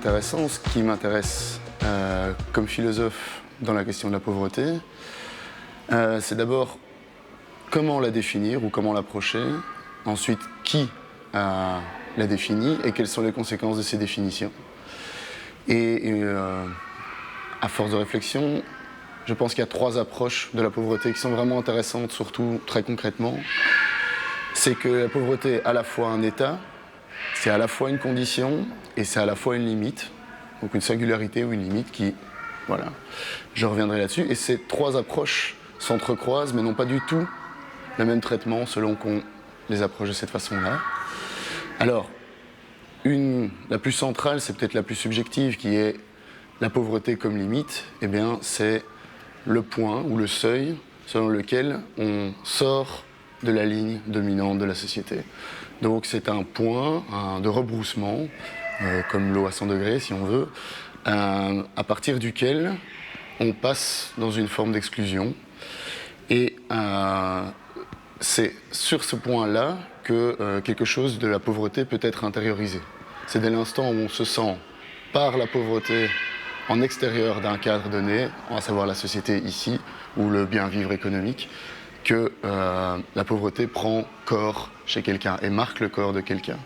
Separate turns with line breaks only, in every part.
intéressant. Ce qui m'intéresse comme philosophe dans la question de la pauvreté, c'est d'abord comment la définir ou comment l'approcher, ensuite qui la définit et quelles sont les conséquences de ces définitions. À force de réflexion, je pense qu'il y a 3 approches de la pauvreté qui sont vraiment intéressantes, surtout très concrètement. C'est que la pauvreté est à la fois un état, c'est à la fois une condition et c'est à la fois une limite, donc une singularité ou une limite qui, voilà, je reviendrai là-dessus. Et ces 3 approches s'entrecroisent mais n'ont pas du tout le même traitement selon qu'on les approche de cette façon-là. Alors, la plus centrale, c'est peut-être la plus subjective, qui est la pauvreté comme limite. Eh bien, c'est le point ou le seuil selon lequel on sort de la ligne dominante de la société. Donc c'est un point de rebroussement, comme l'eau à 100 degrés si on veut, à partir duquel on passe dans une forme d'exclusion. Et c'est sur ce point-là que quelque chose de la pauvreté peut être intériorisé. C'est dès l'instant où on se sent par la pauvreté en extérieur d'un cadre donné, à savoir la société ici, ou le bien-vivre économique, que la pauvreté prend corps chez quelqu'un et marque le corps de quelqu'un.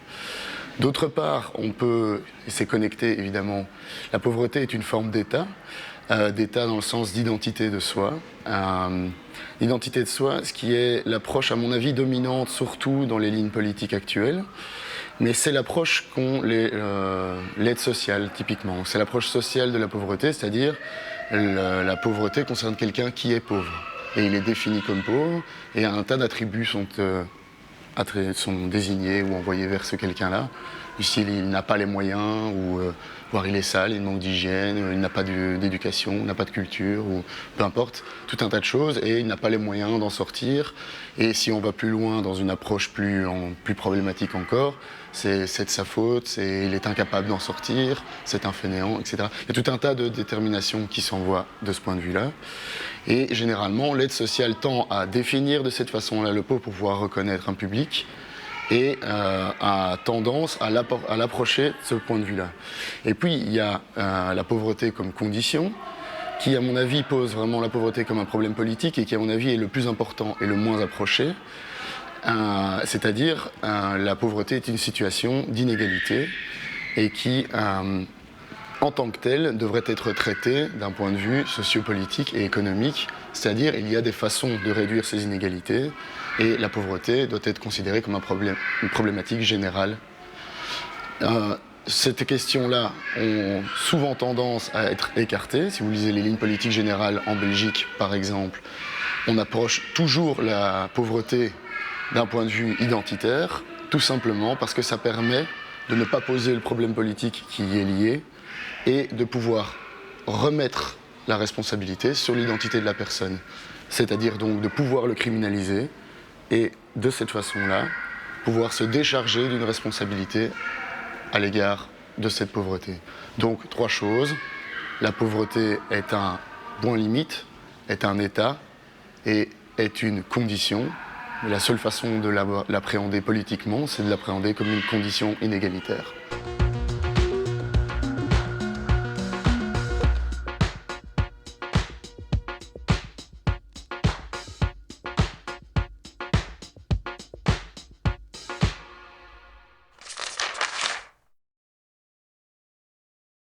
D'autre part, on peut, et c'est connecté évidemment, la pauvreté est une forme d'état, d'état dans le sens d'identité de soi. L'identité de soi, ce qui est l'approche, à mon avis, dominante, surtout dans les lignes politiques actuelles. Mais c'est l'approche qu'ont l'aide sociale, typiquement. C'est l'approche sociale de la pauvreté, c'est-à-dire la pauvreté concerne quelqu'un qui est pauvre. Et il est défini comme pauvre, et un tas d'attributs sont désignés ou envoyés vers ce quelqu'un-là. Ici, il n'a pas les moyens, voire il est sale, il manque d'hygiène, il n'a pas d'éducation, il n'a pas de culture, ou peu importe, tout un tas de choses, et il n'a pas les moyens d'en sortir. Et si on va plus loin dans une approche plus problématique encore, c'est de sa faute, il est incapable d'en sortir, c'est un fainéant, etc. Il y a tout un tas de déterminations qui s'envoient de ce point de vue-là. Et généralement, l'aide sociale tend à définir de cette façon-là le pauvre pour pouvoir reconnaître un public, et a tendance à l'approcher de ce point de vue-là. Et puis, il y a la pauvreté comme condition, qui, à mon avis, pose vraiment la pauvreté comme un problème politique et qui, à mon avis, est le plus important et le moins approché. C'est-à-dire, la pauvreté est une situation d'inégalité et qui, en tant que telle, devrait être traitée d'un point de vue sociopolitique et économique. C'est-à-dire, il y a des façons de réduire ces inégalités et la pauvreté doit être considérée comme une problématique générale. Ces questions-là ont souvent tendance à être écartées. Si vous lisez les lignes politiques générales en Belgique, par exemple, on approche toujours la pauvreté d'un point de vue identitaire, tout simplement parce que ça permet de ne pas poser le problème politique qui y est lié et de pouvoir remettre la responsabilité sur l'identité de la personne. C'est-à-dire donc de pouvoir le criminaliser et de cette façon-là, pouvoir se décharger d'une responsabilité à l'égard de cette pauvreté. Donc 3 choses, la pauvreté est un point limite, est un état et est une condition. La seule façon de l'appréhender politiquement, c'est de l'appréhender comme une condition inégalitaire.